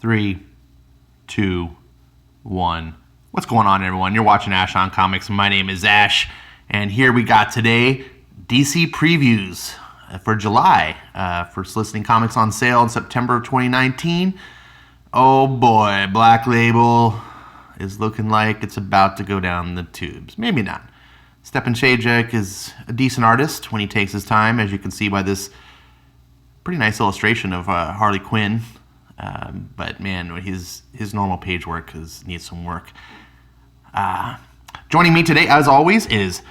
3, 2, 1. What's going on, everyone? You're watching Ash on Comics. My name is Ash, and here we got today DC previews for July for soliciting comics on sale in September of 2019. Oh boy, Black Label is looking like it's about to go down the tubes. Maybe not. Stepan Chayek is a decent artist when he takes his time, as you can see by this pretty nice illustration of Harley Quinn. But man, his normal page work needs some work. Joining me today, as always, is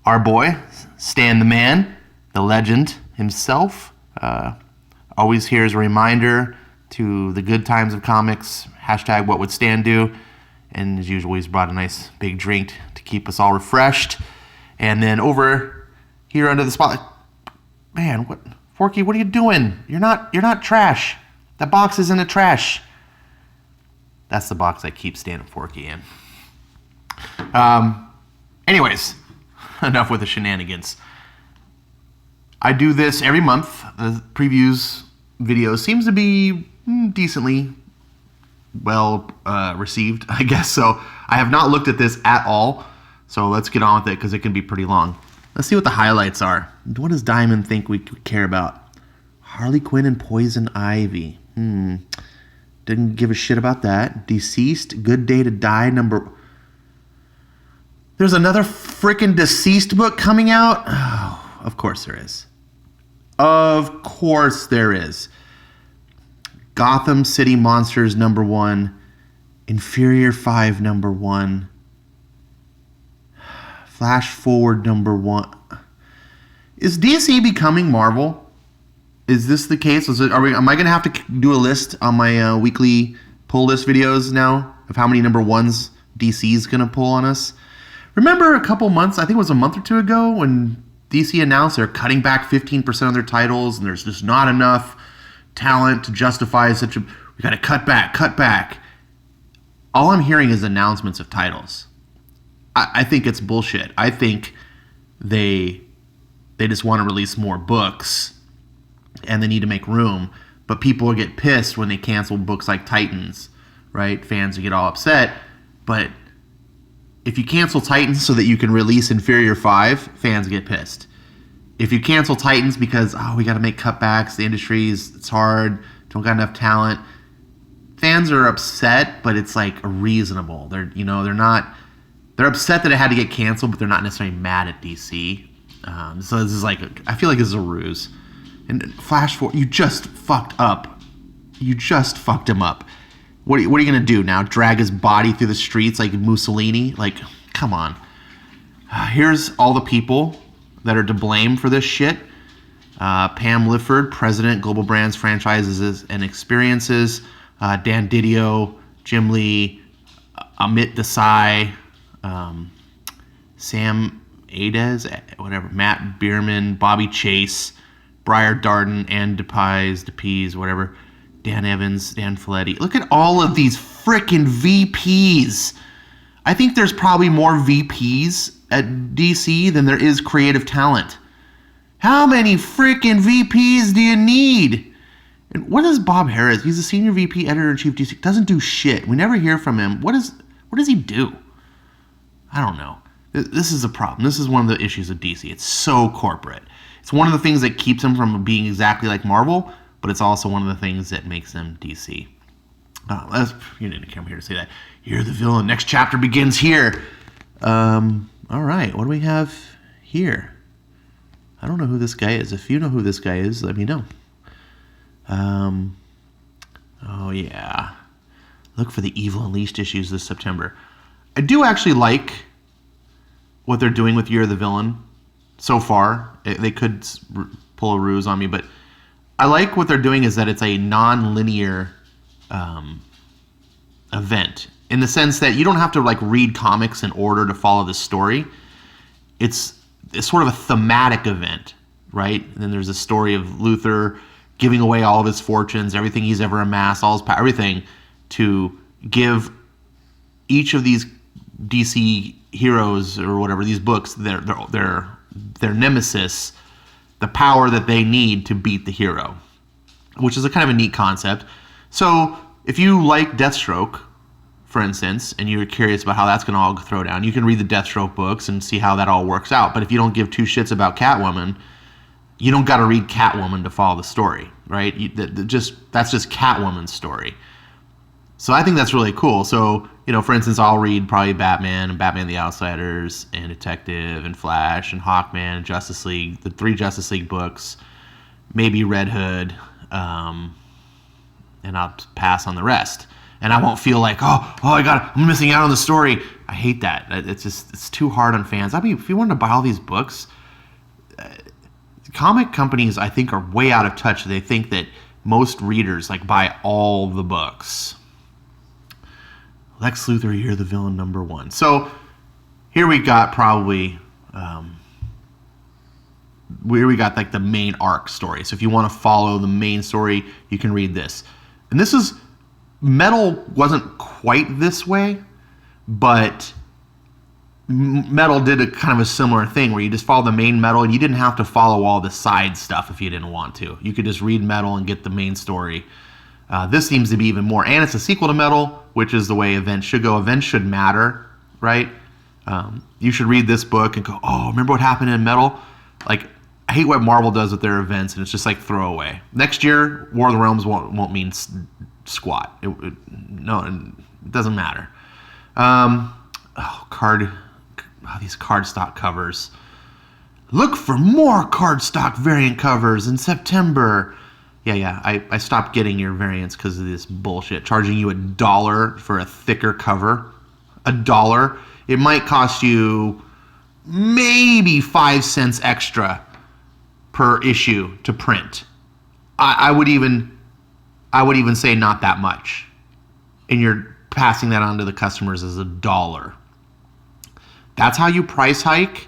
our boy, Stan the Man, the legend himself. Always here as a reminder to the good times of comics, hashtag what would Stan do. And as usual, he's brought a nice big drink to keep us all refreshed. And then over here under the spotlight, man, Forky, what are you doing? You're not trash. That box is in the trash. That's the box I keep Stan and Forky in. Anyways, enough with the shenanigans. I do this every month. The previews video seems to be decently well received, I guess. So I have not looked at this at all. So let's get on with it because it can be pretty long. Let's see what the highlights are. What does Diamond think we care about? Harley Quinn and Poison Ivy. Didn't give a shit about that. Deceased, Good Day to Die number... There's another freaking Deceased book coming out? Oh, of course there is. Of course there is. Gotham City Monsters number 1. Inferior 5 number 1. Flash Forward number 1. Is DC becoming Marvel? Is this the case? Am I going to have to do a list on my weekly pull list videos now of how many number 1s DC is going to pull on us? Remember a couple months, I think it was a month or two ago, when DC announced they're cutting back 15% of their titles and there's just not enough talent to justify we got to cut back. All I'm hearing is announcements of titles. I think it's bullshit. I think they just want to release more books and they need to make room. But people will get pissed when they cancel books like Titans, right? Fans will get all upset. But if you cancel Titans so that you can release Inferior 5, fans get pissed. If you cancel Titans because, we got to make cutbacks, the it's hard, don't got enough talent, fans are upset, but it's like reasonable. They're upset that it had to get canceled, but they're not necessarily mad at DC. So this is I feel like this is a ruse. And Flash Forward, you just fucked up. You just fucked him up. What are you going to do now? Drag his body through the streets like Mussolini? Come on. Here's all the people that are to blame for this shit. Pam Lifford, President, Global Brands, Franchises, and Experiences. Dan Didio, Jim Lee, Amit Desai, Sam Ades, Matt Bierman, Bobby Chase, Briar Darden, Ann DePies, whatever, Dan Evans, Dan Folletti. Look at all of these frickin' VPs. I think there's probably more VPs at DC than there is creative talent. How many frickin' VPs do you need? And what is Bob Harris? He's a senior VP, editor-in-chief DC. Doesn't do shit. We never hear from him. What does he do? I don't know. This is a problem. This is one of the issues of DC. It's so corporate. It's one of the things that keeps them from being exactly like Marvel, but it's also one of the things that makes them DC. You didn't come here to say that. You're the villain. Next chapter begins here. All right. What do we have here? I don't know who this guy is. If you know who this guy is, let me know. Oh, yeah. Look for the Evil Unleashed issues this September. I do actually like what they're doing with You're the Villain so far. They could pull a ruse on me, but I like what they're doing is that it's a non-linear event in the sense that you don't have to read comics in order to follow the story. It's sort of a thematic event, right? And then there's a story of Luthor giving away all of his fortunes, everything he's ever amassed, all his power, everything, to give each of these DC heroes or whatever, these books, their nemesis, the power that they need to beat the hero, which is a kind of a neat concept. So if you like Deathstroke, for instance, and you're curious about how that's going to all throw down, you can read the Deathstroke books and see how that all works out. But if you don't give two shits about Catwoman, you don't got to read Catwoman to follow the story, right? That's just Catwoman's story. So I think that's really cool. So, for instance, I'll read probably Batman and Batman the Outsiders and Detective and Flash and Hawkman and Justice League, the 3 Justice League books, maybe Red Hood, and I'll pass on the rest. And I won't feel like, I'm missing out on the story. I hate that. It's too hard on fans. I mean, if you wanted to buy all these books, comic companies, I think, are way out of touch. They think that most readers buy all the books. Lex Luthor, you're the villain number 1. So here we got probably, the main arc story. So if you want to follow the main story, you can read this. And this is, Metal wasn't quite this way, but Metal did a kind of a similar thing where you just follow the main Metal and you didn't have to follow all the side stuff if you didn't want to. You could just read Metal and get the main story. This seems to be even more, and it's a sequel to Metal, which is the way events should go. Events should matter, right? You should read this book and go, oh, remember what happened in Metal? I hate what Marvel does with their events, and it's just throwaway. Next year, War of the Realms won't mean squat. It doesn't matter. These cardstock covers. Look for more cardstock variant covers in September. Yeah. I stopped getting your variants because of this bullshit. Charging you $1 for a thicker cover. $1. It might cost you maybe 5 cents extra per issue to print. I would even say not that much. And you're passing that on to the customers as $1. That's how you price hike.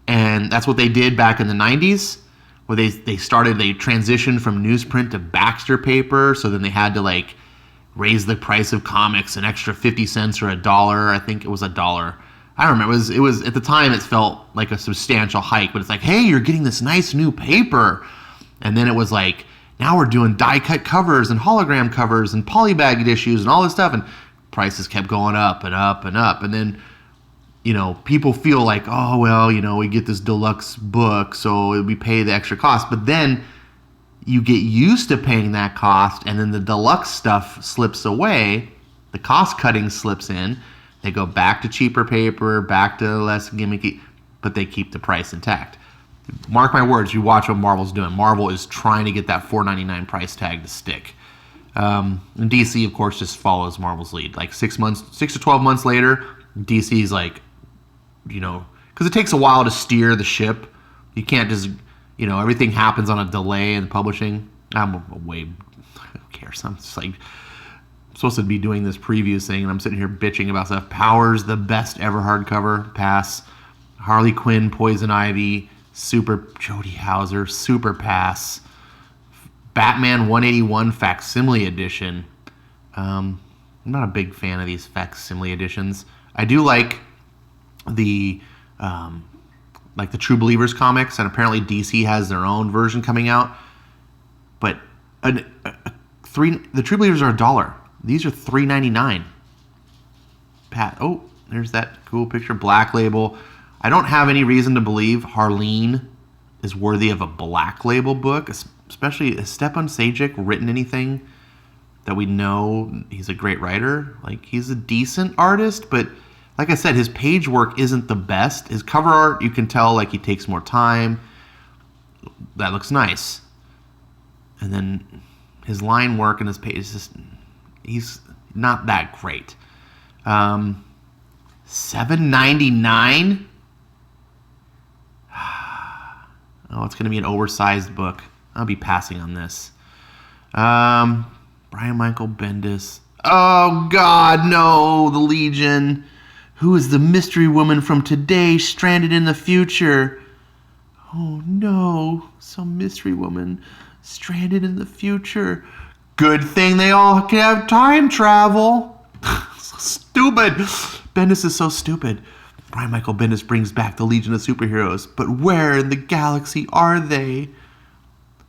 And that's what they did back in the 90s. Where they transitioned from newsprint to Baxter paper. So then they had to raise the price of comics an extra 50 cents or $1. I think it was $1. I don't remember. It was at the time it felt like a substantial hike, but it's hey, you're getting this nice new paper. And then it was now we're doing die cut covers and hologram covers and polybagged issues and all this stuff, and prices kept going up and up and up. And then people feel we get this deluxe book, so we pay the extra cost. But then you get used to paying that cost, and then the deluxe stuff slips away. The cost cutting slips in. They go back to cheaper paper, back to less gimmicky, but they keep the price intact. Mark my words, you watch what Marvel's doing. Marvel is trying to get that $4.99 price tag to stick. And DC, of course, just follows Marvel's lead. 6 to 12 months later, DC's because it takes a while to steer the ship. You can't just, everything happens on a delay in publishing. Who cares? I'm just supposed to be doing this preview thing, and I'm sitting here bitching about stuff. Powers, the best ever hardcover, pass. Harley Quinn, Poison Ivy, super. Jodie Hauser, super pass. Batman 181 facsimile edition. I'm not a big fan of these facsimile editions. I do like the True Believers comics, and apparently DC has their own version coming out. But the True Believers are $1. These are $3.99. There's that cool picture. Black Label. I don't have any reason to believe Harleen is worthy of a Black Label book, especially has Stepan Sajic written anything that we know he's a great writer. He's a decent artist, but like I said, his page work isn't the best. His cover art, you can tell he takes more time. That looks nice. And then his line work and his page, he's not that great. $7.99? Oh, it's going to be an oversized book. I'll be passing on this. Brian Michael Bendis. Oh, God, no. The Legion. Who is the mystery woman from today stranded in the future? Oh, no. Some mystery woman stranded in the future. Good thing they all can have time travel. So stupid. Bendis is so stupid. Brian Michael Bendis brings back the Legion of Superheroes. But where in the galaxy are they?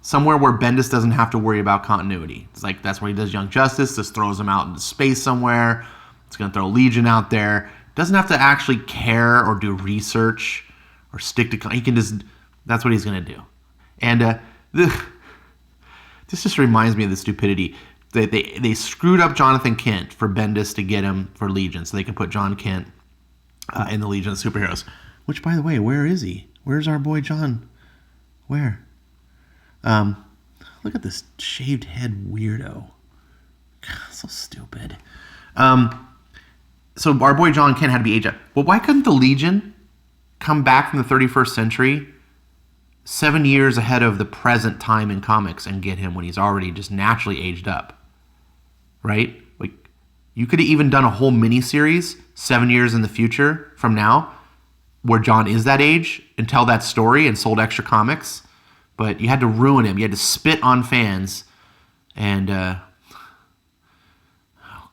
somewhere where Bendis doesn't have to worry about continuity. It's like that's where he does Young Justice. Just throws him out into space somewhere. It's going to throw Legion out there. Doesn't have to actually care or do research or stick to. He can just. That's what he's going to do. And this just reminds me of the stupidity. They screwed up Jonathan Kent for Bendis to get him for Legion, so they could put John Kent in the Legion of Superheroes. Which, by the way, where is he? Where's our boy John? Where? Look at this shaved head weirdo. God, so stupid. So our boy John Kent had to be aged up. Well, why couldn't the Legion come back from the 31st century 7 years ahead of the present time in comics and get him when he's already just naturally aged up? Right? Like, you could have even done a whole miniseries 7 years in the future from now where John is that age and tell that story and sold extra comics. But you had to ruin him. You had to spit on fans. And, oh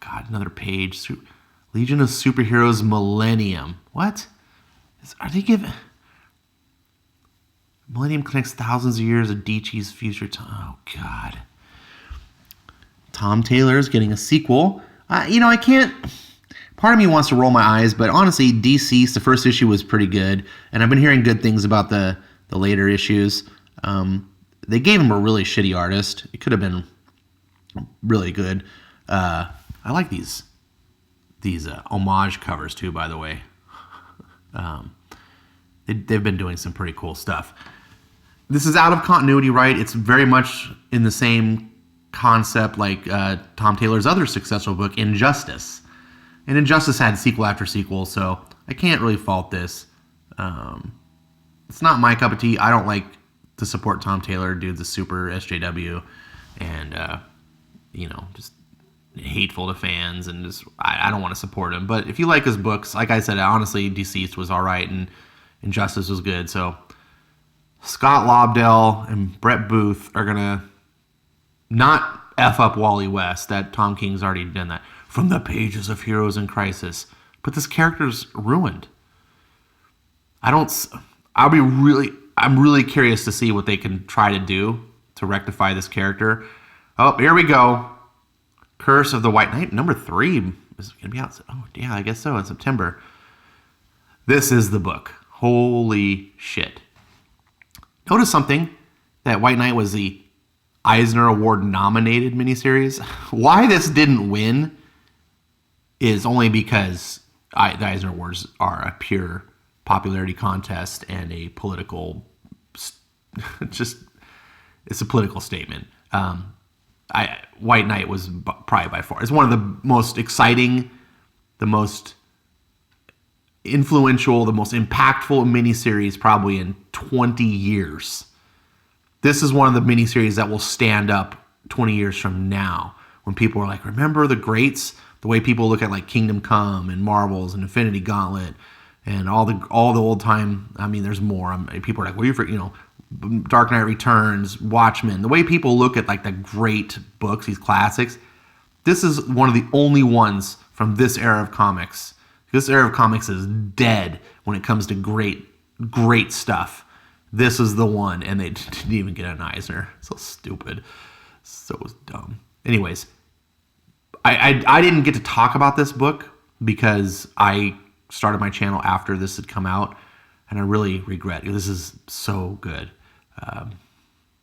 God, another page. Legion of Superheroes Millennium. What? Are they giving... Millennium connects thousands of years of DC's future time. Oh, God. Tom Taylor is getting a sequel. I can't... Part of me wants to roll my eyes, but honestly, Deceased, the first issue was pretty good. And I've been hearing good things about the later issues. They gave him a really shitty artist. It could have been really good. I like these homage covers too, by the way. They've been doing some pretty cool stuff. This is out of continuity, right? It's very much in the same concept like Tom Taylor's other successful book, Injustice. And Injustice had sequel after sequel, so I can't really fault this. It's not my cup of tea. I don't like to support Tom Taylor, dude's a super SJW, and just hateful to fans, and just I don't want to support him. But if you like his books, like I said, honestly, Deceased was all right, and Injustice was good. So Scott Lobdell and Brett Booth are gonna not F up Wally West. That Tom King's already done that from the pages of Heroes in Crisis. But this character's ruined. I'm really curious to see what they can try to do to rectify this character. Oh, here we go. Curse of the White Knight, number 3 is going to be out. Oh, yeah, I guess so, in September. This is the book. Holy shit. Notice something, that White Knight was the Eisner Award nominated miniseries. Why this didn't win is only because the Eisner Awards are a pure popularity contest and a political, it's a political statement. White Knight was probably by far, it's one of the most exciting, the most influential, the most impactful miniseries probably in 20 years. This is one of the miniseries that will stand up 20 years from now when people are like, remember the greats? The way people look at like Kingdom Come and Marvels and Infinity Gauntlet and all the old time. I mean, there's more. People are like, well, Dark Knight Returns, Watchmen. The way people look at like the great books, these classics. This is one of the only ones from this era of comics. This era of comics is dead when it comes to great stuff. This is the one, and they didn't even get an Eisner. So stupid. So dumb. Anyways, I didn't get to talk about this book because I started my channel after this had come out, and I really regret it. This is so good.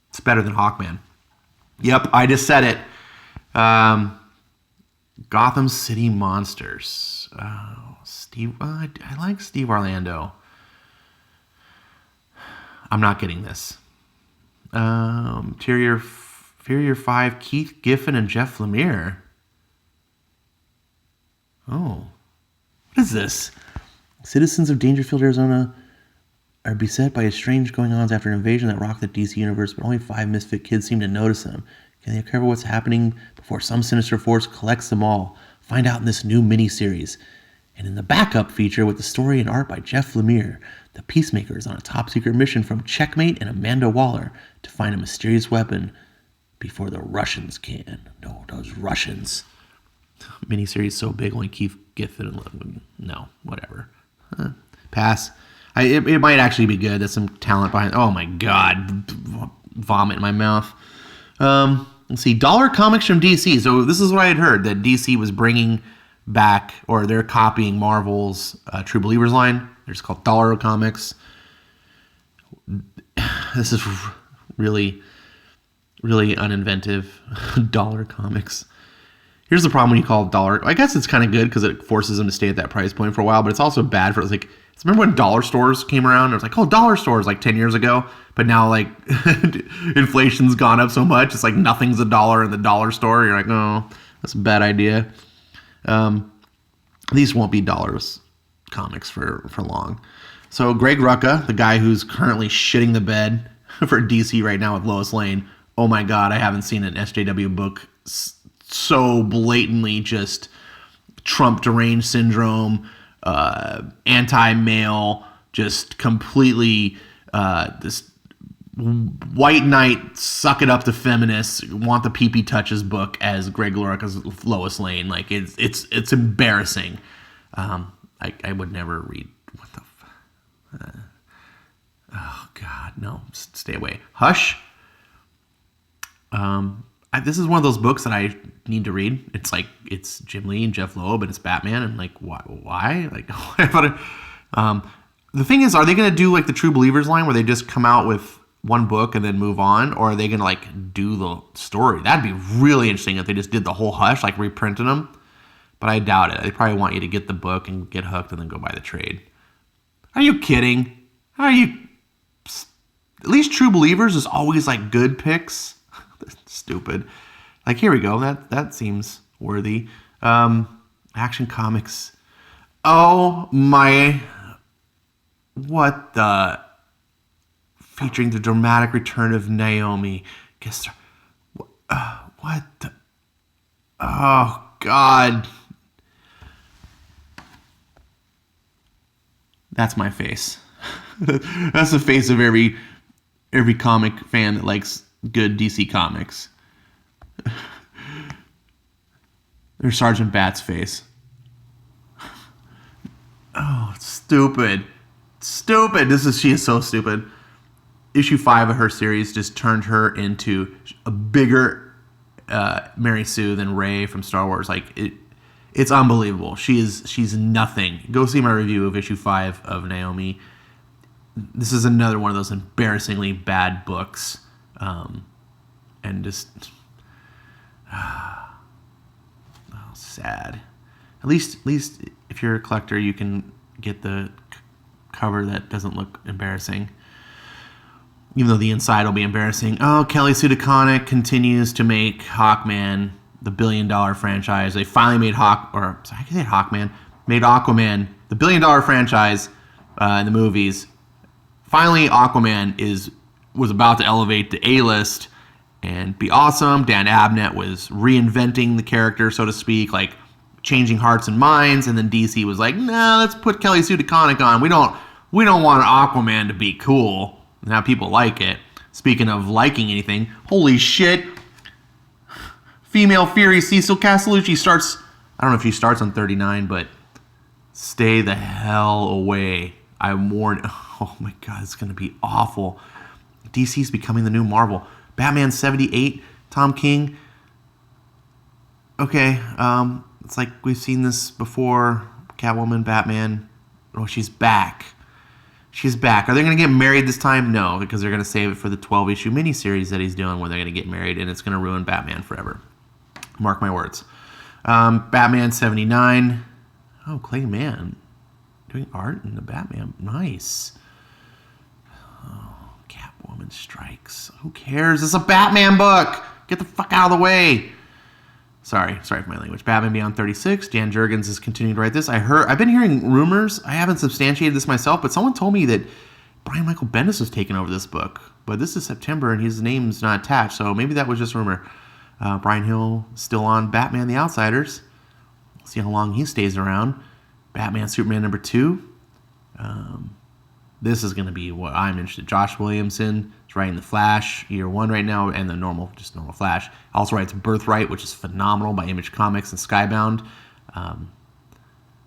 It's better than Hawkman. Yep, I just said it. Gotham City Monsters. Steve. I like Steve Orlando. I'm not getting this. Furier 5, Keith Giffen and Jeff Lemire. Oh. What is this? Citizens of Dangerfield, Arizona are beset by strange going-ons after an invasion that rocked the DC universe, but only 5 misfit kids seem to notice them. Can they uncover what's happening before some sinister force collects them all? Find out in this new miniseries. And in the backup feature with the story and art by Jeff Lemire, the Peacemaker is on a top-secret mission from Checkmate and Amanda Waller to find a mysterious weapon before the Russians can. No, those Russians. Miniseries so big, only Keith Giffen and no, whatever. Pass. It might actually be good. There's some talent behind. Oh my God, vomit in my mouth. Let's see, dollar comics from DC. So this is what I had heard, that DC was bringing back, or they're copying Marvel's True Believers line. They're just called dollar comics. This is really, really uninventive. Dollar comics. Here's the problem when you call it dollar. I guess it's kind of good because it forces them to stay at that price point for a while, but it's also bad for, like, remember when dollar stores came around? It was like, oh, dollar stores like 10 years ago. But now, like, inflation's gone up so much. It's like nothing's a dollar in the dollar store. You're like, oh, that's a bad idea. These won't be dollars comics for long. So Greg Rucka, the guy who's currently shitting the bed for DC right now with Lois Lane. Oh my God, I haven't seen an SJW book so blatantly just Trump deranged syndrome, anti-male, just completely this white knight, suck it up to feminists, want the pee-pee touches book as Greg Rucka's Lois Lane. Like it's embarrassing. I would never read. What the oh God, no, stay away. Hush. This is one of those books that I need to read. It's like, it's Jim Lee and Jeff Loeb, and it's Batman, and like, why? Like, the thing is, are they going to do like the True Believers line where they just come out with one book and then move on, or are they going to like do the story? That'd be really interesting if they just did the whole Hush, like reprinted them. But I doubt it. They probably want you to get the book and get hooked and then go buy the trade. Are you kidding? At least True Believers is always like good picks. Stupid. Like, here we go. That seems worthy. Action Comics. Oh my. What the? Featuring the dramatic return of Naomi. What the? Oh God. That's my face. That's the face of every comic fan that likes good DC comics. There's Sergeant Bat's face. Oh, stupid. She is so stupid. Issue 5 of her series just turned her into a bigger Mary Sue than Rey from Star Wars. Like, it's unbelievable. She's nothing. Go see my review of issue 5 of Naomi. This is another one of those embarrassingly bad books. And just sad. At least if you're a collector, you can get the cover that doesn't look embarrassing, even though the inside will be embarrassing. Oh, Kelly Sue DeConnick continues to make Hawkman the $1 billion franchise. They finally made made Aquaman the $1 billion franchise in the movies. Finally, Aquaman was about to elevate the A-list and be awesome. Dan Abnett was reinventing the character, so to speak, like changing hearts and minds. And then DC was like, "Nah, let's put Kelly Sue DeConnick on. We don't want Aquaman to be cool and have people like it." Speaking of liking anything, holy shit! Female Fury Cecil Castellucci starts. I don't know if she starts on 39, but stay the hell away. I'm warned. Oh my God, it's gonna be awful. DC's becoming the new Marvel. Batman 78, Tom King. Okay, it's like we've seen this before. Catwoman, Batman. Oh, she's back. She's back. Are they going to get married this time? No, because they're going to save it for the 12-issue miniseries that he's doing where they're going to get married, and it's going to ruin Batman forever. Mark my words. Batman 79. Oh, Clay Mann doing art in the Batman. Nice. Catwoman strikes. Who cares? It's a Batman book. Get the fuck out of the way. Sorry for my language. Batman Beyond 36. Jan Jurgens is continuing to write this. I've been hearing rumors. I haven't substantiated this myself, but someone told me that Brian Michael Bendis was taking over this book. But this is September and his name's not attached, so maybe that was just rumor. Brian Hill still on Batman the Outsiders. See how long he stays around. Batman Superman number 2. This is going to be what I'm interested in. Josh Williamson is writing The Flash, year 1 right now, and the normal Flash. Also writes Birthright, which is phenomenal, by Image Comics and Skybound. I'm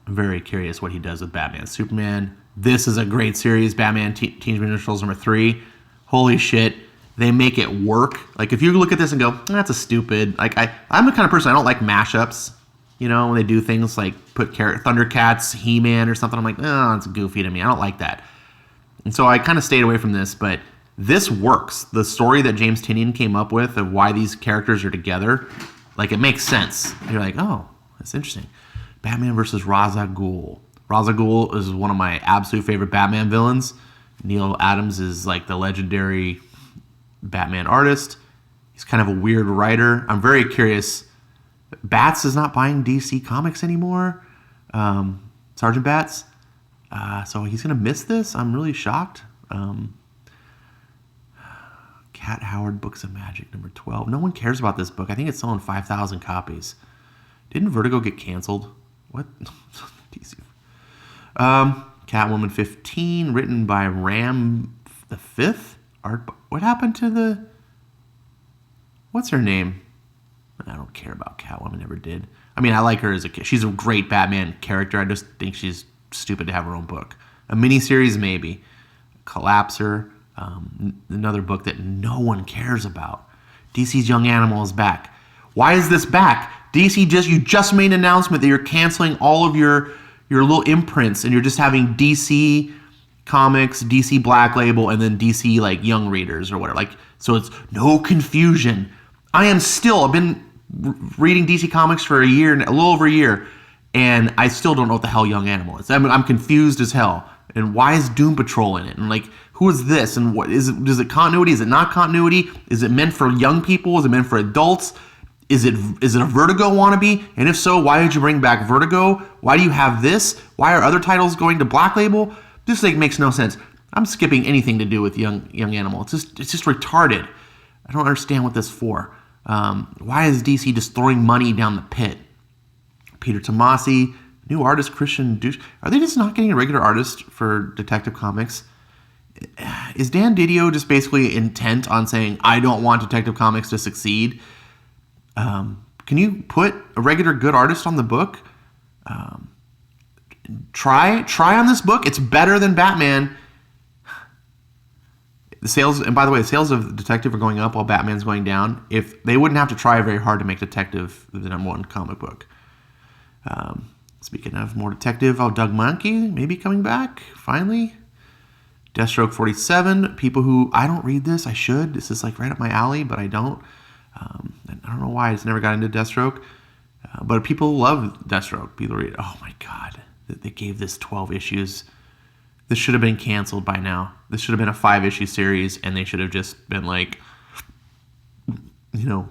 very curious what he does with Batman Superman. This is a great series, Batman Teenage Mutant Ninja Turtles number 3. Holy shit. they make it work. Like, if you look at this and go, that's a stupid... Like, I'm the kind of person, I don't like mashups. You know, when they do things like put Thundercats, He-Man or something, I'm like, oh, it's goofy to me. I don't like that. And so I kind of stayed away from this, but this works. The story that James Tynion came up with of why these characters are together, like, it makes sense. You're like, oh, that's interesting. Batman versus Ra's al Ghul. Ra's al Ghul is one of my absolute favorite Batman villains. Neil Adams is like the legendary Batman artist. He's kind of a weird writer. I'm very curious. Bats is not buying DC Comics anymore. Sergeant Bats. So he's going to miss this. I'm really shocked. Cat Howard Books of Magic, number 12. No one cares about this book. I think it's selling 5,000 copies. Didn't Vertigo get canceled? What? DC. Catwoman 15, written by Ram the Fifth. Art. What happened to the... What's her name? I don't care about Catwoman, never did. I mean, I like her as a kid. She's a great Batman character. I just think she's stupid to have her own book. A miniseries, maybe. Collapser. Another book that no one cares about. DC's Young Animal is back. Why is this back? DC you just made an announcement that you're canceling all of your little imprints and you're just having DC Comics, DC Black Label, and then DC like Young Readers or whatever. Like, so it's no confusion. I've been reading DC Comics for a little over a year, and I still don't know what the hell Young Animal is. I'm confused as hell. And why is Doom Patrol in it? And like, who is this? And what is it? Is it continuity? Is it not continuity? Is it meant for young people? Is it meant for adults? Is it a Vertigo wannabe? And if so, why did you bring back Vertigo? Why do you have this? Why are other titles going to Black Label? This like makes no sense. I'm skipping anything to do with Young Animal. It's just retarded. I don't understand what this is for. Why is DC just throwing money down the pit? Peter Tomasi, new artist Christian Douche. Are they just not getting a regular artist for Detective Comics? Is Dan Didio just basically intent on saying, I don't want Detective Comics to succeed? Can you put a regular good artist on the book? Try on this book. It's better than Batman. The sales, and by the way, the sales of Detective are going up while Batman's going down. If they wouldn't have to try very hard to make Detective the number one comic book. Speaking of more Detective, Doug Mahnke maybe coming back finally. Deathstroke 47. People who I don't read this, I should. This is like right up my alley, but I don't. I don't know why I just never got into Deathstroke. But people love Deathstroke. People read it. Oh my God. They gave this 12 issues. This should have been canceled by now. This should have been a 5-issue series, and they should have just been like,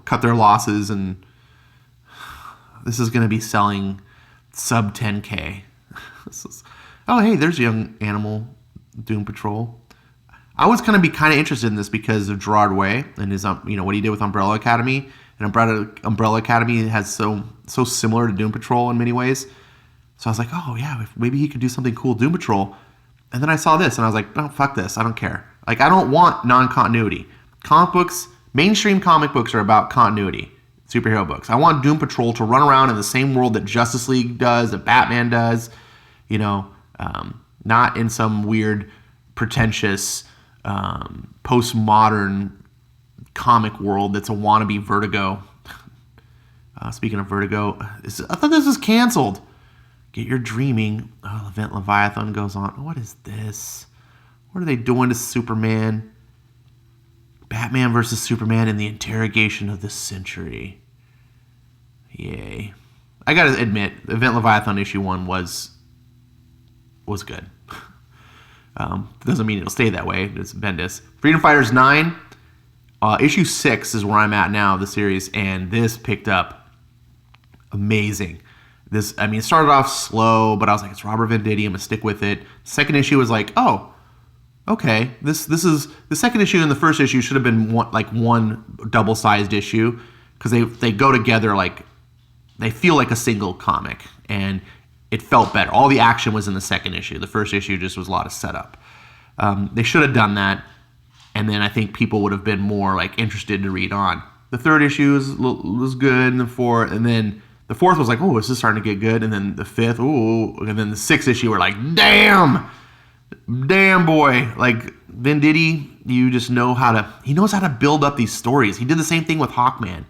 cut their losses, and this is going to be selling sub 10K. Oh, hey, there's Young Animal, Doom Patrol. I was kind of interested in this because of Gerard Way and his, what he did with Umbrella Academy. And Umbrella Academy has so similar to Doom Patrol in many ways. So I was like, oh yeah, maybe he could do something cool with Doom Patrol. And then I saw this and I was like, oh, fuck this. I don't care. Like, I don't want non-continuity. Comic books, mainstream comic books are about continuity. Superhero books. I want Doom Patrol to run around in the same world that Justice League does, that Batman does, not in some weird, pretentious, postmodern comic world that's a wannabe Vertigo. Speaking of Vertigo, I thought this was canceled. Get Your Dreaming. Oh, Event Leviathan goes on. What is this? What are they doing to Superman? Batman versus Superman in the Interrogation of the Century. Yay. I gotta admit, Event Leviathan issue 1 was good. Doesn't mean it'll stay that way. It's Bendis. Freedom Fighters 9. Issue 6 is where I'm at now, the series, and this picked up amazing. It started off slow, but I was like, it's Robert Venditti, I'm gonna stick with it. Second issue was like, oh, okay. This is the second issue and the first issue should have been one double-sized issue because they go together like they feel like a single comic, and it felt better. All the action was in the second issue. The first issue just was a lot of setup. They should have done that, and then I think people would have been more like interested to read on. The third issue was good, and the fourth, and then the fourth was like, oh, this is starting to get good, and then the fifth, ooh, and then the sixth issue, we're like, damn boy, like Venditti, you just know he knows how to build up these stories. He did the same thing with Hawkman.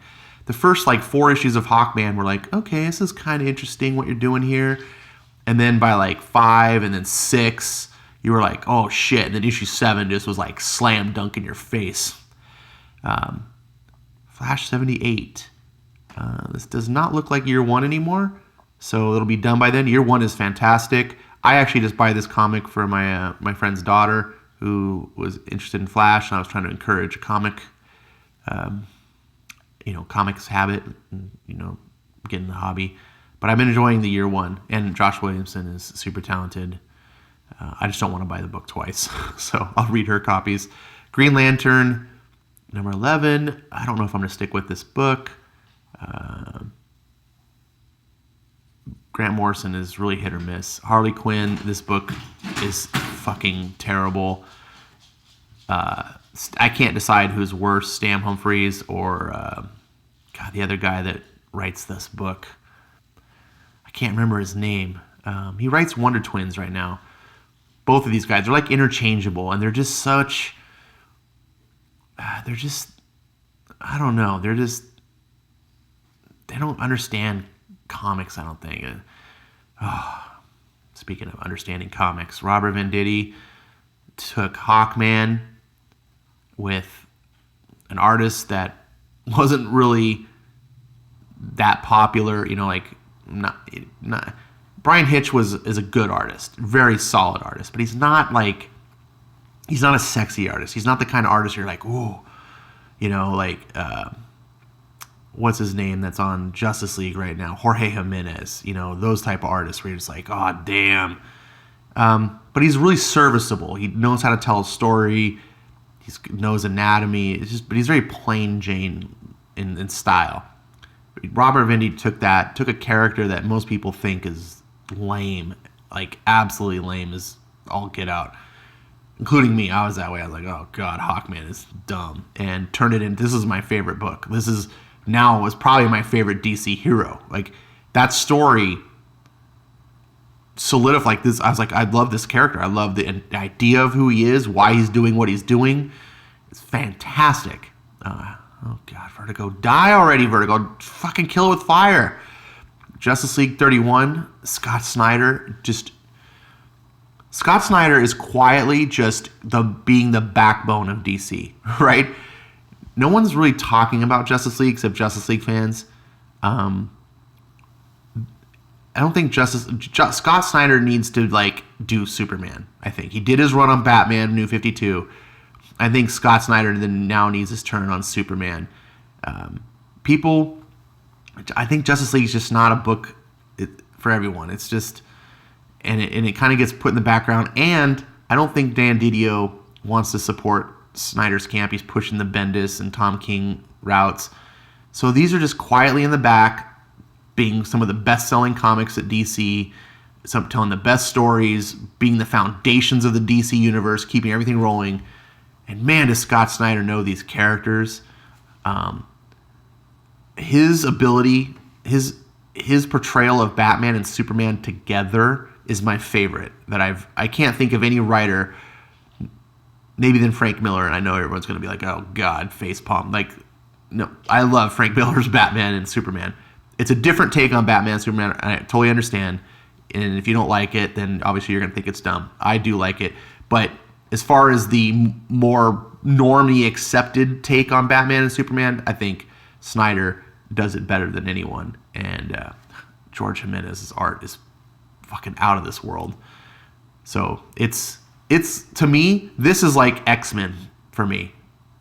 The first like 4 issues of Hawkman were like, okay, this is kind of interesting what you're doing here. And then by like 5 and then 6, you were like, oh shit. And then issue 7 just was like slam dunk in your face. Flash 78. This does not look like year 1 anymore, so it'll be done by then. Year 1 is fantastic. I actually just buy this comic for my friend's daughter who was interested in Flash, and I was trying to encourage a comics habit, and, get in the hobby. But I've been enjoying the year 1, and Josh Williamson is super talented. I just don't want to buy the book twice, so I'll read her copies. Green Lantern, number 11. I don't know if I'm going to stick with this book. Grant Morrison is really hit or miss. Harley Quinn, this book is fucking terrible. I can't decide who's worse, Stan Humphries or the other guy that writes this book. I can't remember his name. He writes Wonder Twins right now. Both of these guys are like interchangeable, and they're just such... I don't know. They don't understand comics, I don't think. Speaking of understanding comics, Robert Venditti took Hawkman with an artist that wasn't really that popular, not Brian Hitch is a good artist, very solid artist, but he's not a sexy artist. He's not the kind of artist you're like, ooh, what's his name that's on Justice League right now? Jorge Jimenez, those type of artists where you're just like, oh, damn. But he's really serviceable. He knows how to tell a story. He knows anatomy. But he's very plain Jane in style. Robert Venditti took a character that most people think is lame, like absolutely lame as all get out. Including me, I was that way. I was like, oh God, Hawkman is dumb. And turned it into, this is my favorite book. This is now was probably my favorite DC hero. Like, that story solidified this. I was like, I love this character. I love the idea of who he is, why he's doing what he's doing. It's fantastic. Oh God, Vertigo. Die already, Vertigo. Fucking kill it with fire. Justice League 31, Scott Snyder is quietly just being the backbone of DC, right? No one's really talking about Justice League except Justice League fans. I don't think Scott Snyder needs to do Superman. I think he did his run on Batman, New 52. I think Scott Snyder then now needs his turn on Superman. I think Justice League is just not a book for everyone. It's just, and it kind of gets put in the background. And I don't think Dan Didio wants to support Snyder's camp. He's pushing the Bendis and Tom King routes. So these are just quietly in the back, being some of the best-selling comics at DC, telling the best stories, being the foundations of the DC universe, keeping everything rolling. And man, does Scott Snyder know these characters. His ability, his portrayal of Batman and Superman together is my favorite. I can't think of any writer, maybe than Frank Miller, and I know everyone's going to be like, oh God, facepalm. No, I love Frank Miller's Batman and Superman. It's a different take on Batman and Superman, and I totally understand. And if you don't like it, then obviously you're going to think it's dumb. I do like it. But as far as the more normally accepted take on Batman and Superman, I think Snyder does it better than anyone. And George Jimenez's art is fucking out of this world. So it's to me, this is like X-Men for me.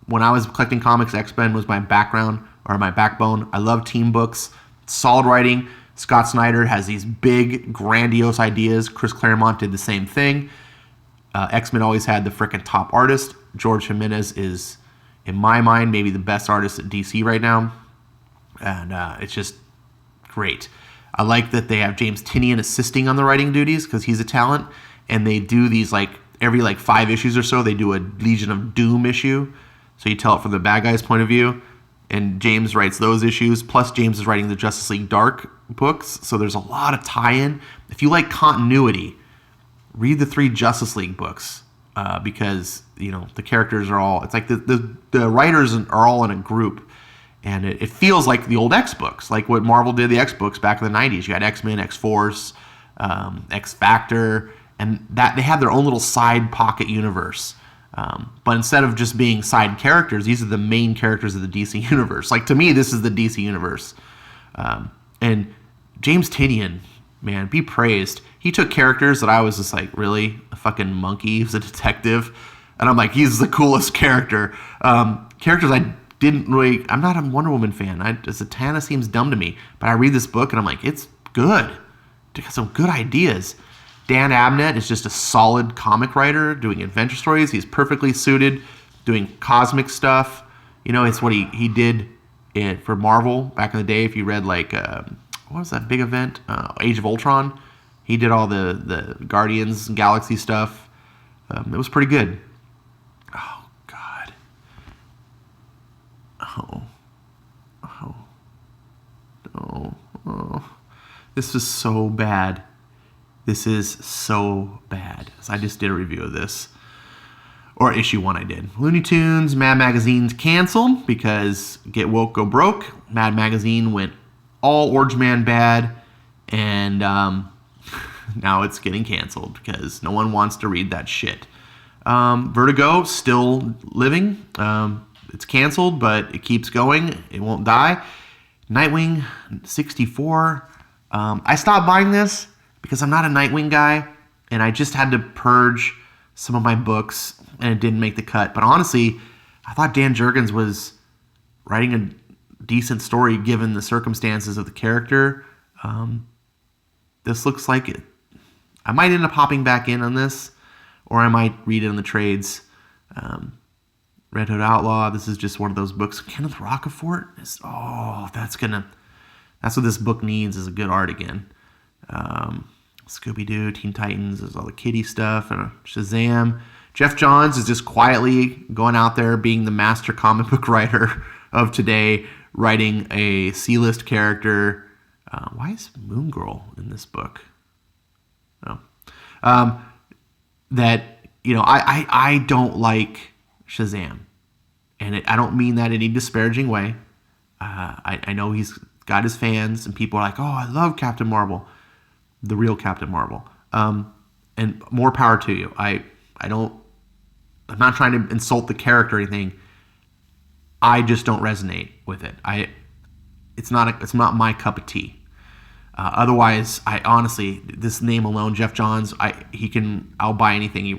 When I was collecting comics, X-Men was my background or my backbone. I love team books, solid writing. Scott Snyder has these big, grandiose ideas. Chris Claremont did the same thing. X-Men always had the frickin' top artist. George Jimenez is, in my mind, maybe the best artist at DC right now. And it's just great. I like that they have James Tynion assisting on the writing duties because he's a talent. And they do these every 5 issues or so, they do a Legion of Doom issue. So you tell it from the bad guy's point of view. And James writes those issues. Plus, James is writing the Justice League Dark books. So there's a lot of tie-in. If you like continuity, read the 3 Justice League books. because the characters are all. It's like the writers are all in a group, and it feels like the old X books, like what Marvel did the X books back in the '90s. You had X-Men, X-Force, X Factor, and that they had their own little side pocket universe. But instead of just being side characters, these are the main characters of the DC universe. Like, to me, this is the DC universe. And James Tynion, man, be praised. He took characters that I was just like, really? A fucking monkey? He was a detective? And I'm like, he's the coolest character. Characters I didn't really... I'm not a Wonder Woman fan. Zatanna seems dumb to me. But I read this book and I'm like, it's good. It got some good ideas. Dan Abnett is just a solid comic writer doing adventure stories. He's perfectly suited doing cosmic stuff. It's what he did for Marvel back in the day. If you read what was that big event? Age of Ultron. He did all the Guardians and Galaxy stuff. It was pretty good. Oh, God. Oh. This is so bad. This is so bad. So I just did a review of this. Or issue 1 I did. Looney Tunes, Mad Magazine's canceled because Get Woke, Go Broke. Mad Magazine went all Orange Man bad. And now it's getting canceled because no one wants to read that shit. Vertigo, still living. It's canceled, but it keeps going. It won't die. Nightwing 64. I stopped buying this because I'm not a Nightwing guy, and I just had to purge some of my books, and it didn't make the cut. But honestly, I thought Dan Jurgens was writing a decent story given the circumstances of the character. This looks like it. I might end up hopping back in on this, or I might read it in the trades. Red Hood Outlaw, this is just one of those books. Kenneth Rocafort that's what this book needs, is a good art again. Scooby-Doo, Teen Titans, there's all the kiddie stuff, and Shazam. Jeff Johns is just quietly going out there being the master comic book writer of today, writing a C-list character. Why is Moon Girl in this book? I don't like Shazam. And I don't mean that in any disparaging way. I know he's got his fans, and people are like, oh, I love Captain Marvel. The real Captain Marvel. And more power to you. I'm not trying to insult the character or anything. I just don't resonate with it. It's not my cup of tea. Otherwise, I honestly, this name alone, Jeff Johns, I'll buy anything he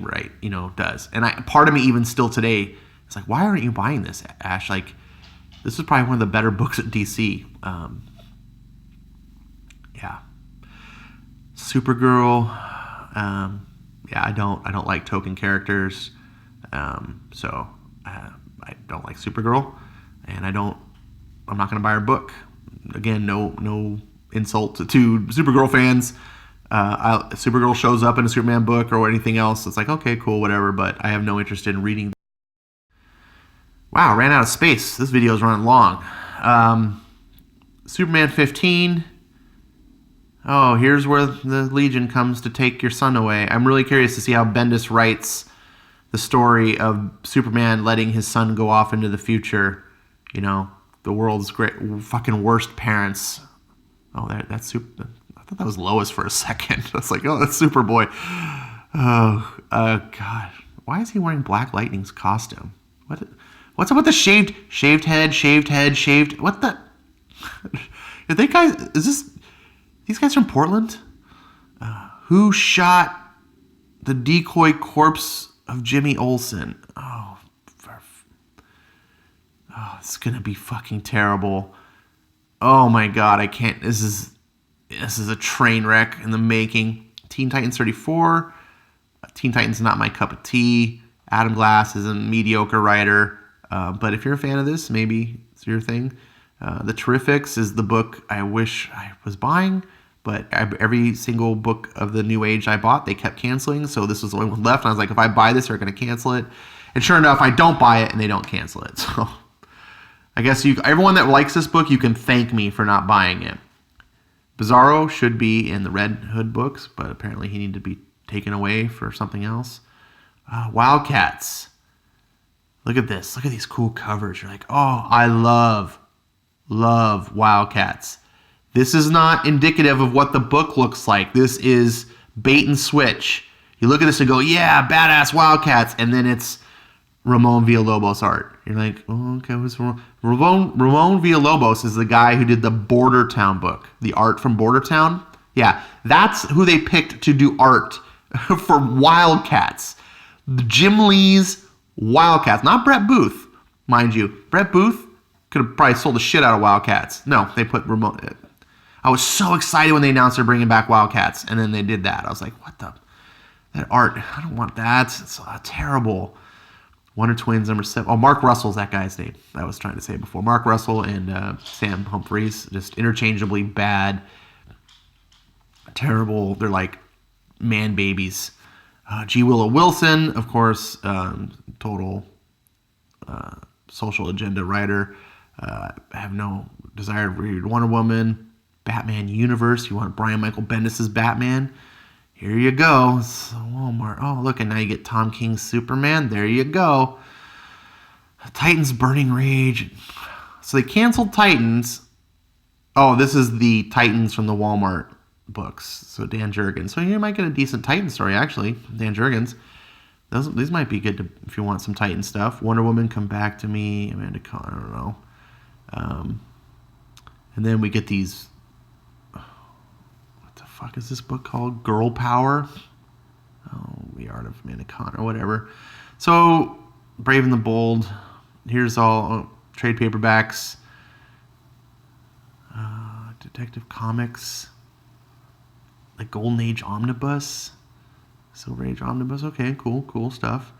does. And part of me even still today, it's like, why aren't you buying this, Ash? Like, this is probably one of the better books at DC. Yeah. Supergirl. I don't like token characters. So I don't like Supergirl, and I'm not going to buy her book. Again, no insult to Supergirl fans. Supergirl shows up in a Superman book or anything else. It's like, okay, cool, whatever, but I have no interest in reading. Wow, ran out of space. This video is running long. Superman 15. Oh, here's where the Legion comes to take your son away. I'm really curious to see how Bendis writes the story of Superman letting his son go off into the future. The world's fucking worst parents. Oh, that's super. I thought that was Lois for a second. I was like, oh, that's Superboy. Oh, God. Why is he wearing Black Lightning's costume? What's up with the shaved head? What the? Are they guys? These guys from Portland? Who shot the decoy corpse of Jimmy Olsen? Oh, it's gonna be fucking terrible. Oh my God, I can't. This is a train wreck in the making. Teen Titans 34. Teen Titans not my cup of tea. Adam Glass is a mediocre writer. But if you're a fan of this, maybe it's your thing. The Terrifics is the book I wish I was buying, but every single book of the New Age I bought, they kept canceling. So this was the only one left. And I was like, if I buy this, they're going to cancel it. And sure enough, I don't buy it and they don't cancel it. So I guess everyone that likes this book, you can thank me for not buying it. Bizarro should be in the Red Hood books, but apparently he needed to be taken away for something else. Wildcats. Look at this. Look at these cool covers. You're like, oh, I love Wildcats. This is not indicative of what the book looks like. This is bait and switch. You look at this and go, yeah, badass Wildcats. And then it's Ramon Villalobos art. You're like, oh, okay, who's Ramon? Ramon Villalobos is the guy who did the Border Town book, the art from Border Town. Yeah, that's who they picked to do art for Wildcats. Jim Lee's Wildcats, not Brett Booth, mind you. Brett Booth could have probably sold the shit out of Wildcats. No, they put Ramon. I was so excited when they announced they're bringing back Wildcats, and then they did that. I was like, what the? That art, I don't want that. It's terrible. Wonder Twins #7. Oh, Mark Russell's that guy's name I was trying to say before. Mark Russell and Sam Humphries, just interchangeably bad, terrible. They're like man babies. G. Willow Wilson, of course, total social agenda writer. I have no desire to read Wonder Woman. Batman Universe. You want Brian Michael Bendis' Batman? Here you go. It's Walmart. Oh, look, and now you get Tom King's Superman. There you go. Titans Burning Rage. So they canceled Titans. Oh, this is the Titans from the Walmart books. So Dan Jurgens. So you might get a decent Titan story, actually. Dan Jurgens. These might be good if you want some Titan stuff. Wonder Woman, Come Back to Me. Amanda Conn, I don't know. And then we get these... What the fuck is this book called? Girl Power? Oh, The Art of Amanda Conn or whatever. So, Brave and the Bold. Here's all trade paperbacks. Detective Comics. Like Golden Age Omnibus. Silver Age Omnibus. Okay, cool stuff.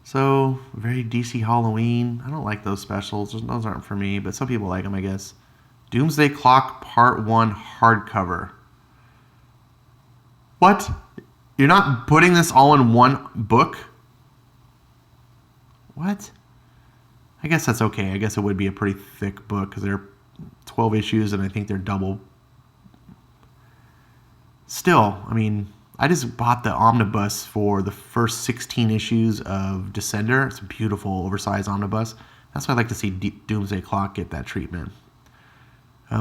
So, very DC Halloween. I don't like those specials. Those aren't for me, but some people like them, I guess. Doomsday Clock Part 1 hardcover. What? You're not putting this all in one book? What? I guess that's okay. I guess it would be a pretty thick book because they're 12 issues and I think they're double. Still, I mean, I just bought the omnibus for the first 16 issues of Descender. It's a beautiful, oversized omnibus. That's why I like to see Doomsday Clock get that treatment.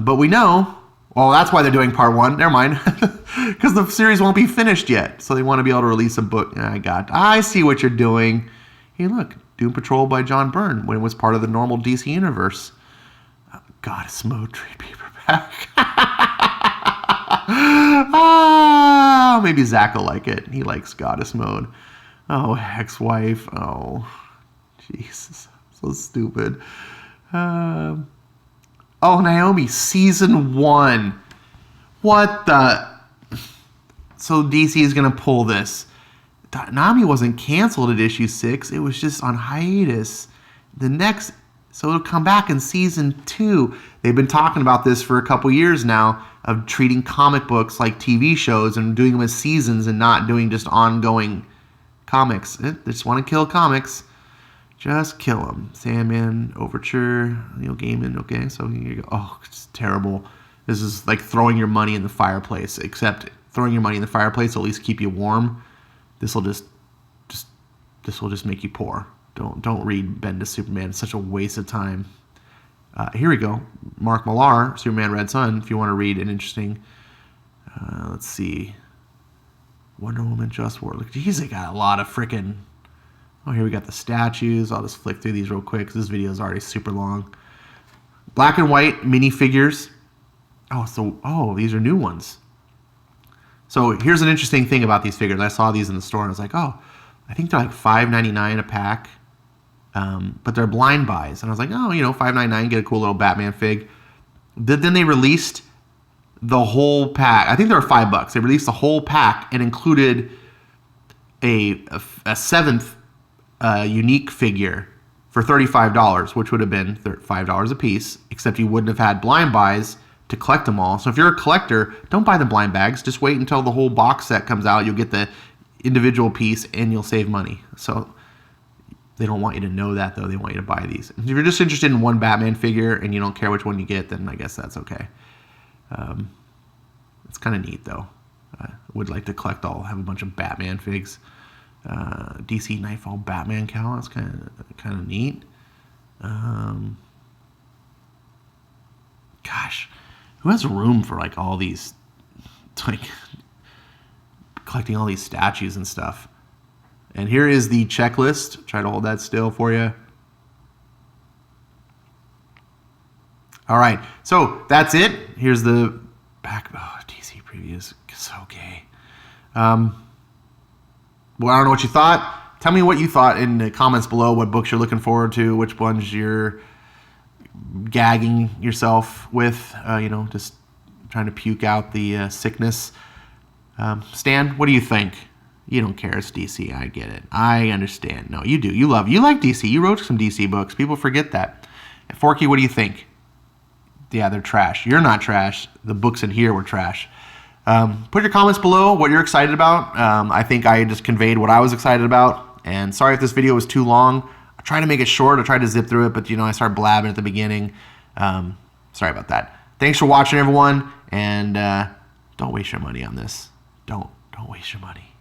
But we know, well, that's why they're doing part 1. Never mind. Because the series won't be finished yet. So they want to be able to release a book. I see what you're doing. Hey, look, Doom Patrol by John Byrne when it was part of the normal DC universe. Goddess Mode trade paperback. Maybe Zach will like it. He likes Goddess Mode. Oh, ex-wife. Oh, Jesus. So stupid. Oh, Naomi, season 1. What the? So DC is going to pull this. Naomi wasn't canceled at issue 6. It was just on hiatus. So it'll come back in season 2. They've been talking about this for a couple years now, of treating comic books like TV shows and doing them as seasons and not doing just ongoing comics. They just want to kill comics. Just kill them. Sandman, Overture, Neil Gaiman. Okay, so here you go. Oh, it's terrible. This is like throwing your money in the fireplace, except throwing your money in the fireplace will at least keep you warm. This will just make you poor. Don't read Bendis Superman. It's such a waste of time. Here we go. Mark Millar, Superman Red Son, if you want to read an interesting... let's see. Wonder Woman, Just War. Look, geez, they got a lot of freaking... Oh, here we got the statues. I'll just flick through these real quick because this video is already super long. Black and white minifigures. Oh, these are new ones. So here's an interesting thing about these figures. I saw these in the store and I was like, oh, I think they're like $5.99 a pack. But they're blind buys. And I was like, oh, $5.99, get a cool little Batman fig. Then they released the whole pack. I think they were $5. They released the whole pack and included a seventh unique figure for $35, which would have been $5 a piece, except you wouldn't have had blind buys to collect them all. So if you're a collector, don't buy the blind bags. Just wait until the whole box set comes out. You'll get the individual piece and you'll save money. So they don't want you to know that, though. They want you to buy these. If you're just interested in one Batman figure and you don't care which one you get, then I guess that's okay. It's kind of neat, though. Would like to collect have a bunch of Batman figs. DC Nightfall Batman cowl. That's kind of neat. Gosh, who has room for like all these, like collecting all these statues and stuff? And here is the checklist. Try to hold that still for you. All right, so that's it. Here's the back. Oh, DC preview is so gay. Well, I don't know what you thought. Tell me what you thought in the comments below. What books you're looking forward to? Which ones you're gagging yourself with? Just trying to puke out the sickness. Stan, what do you think? You don't care. It's DC. I get it. I understand. No, you do. You like DC. You wrote some DC books. People forget that. And Forky, what do you think? Yeah, they're trash. You're not trash. The books in here were trash. Put your comments below what you're excited about. I think I just conveyed what I was excited about. And sorry if this video was too long. I tried to make it short. I tried to zip through it, but I started blabbing at the beginning. Sorry about that. Thanks for watching, everyone. And don't waste your money on this. Don't waste your money.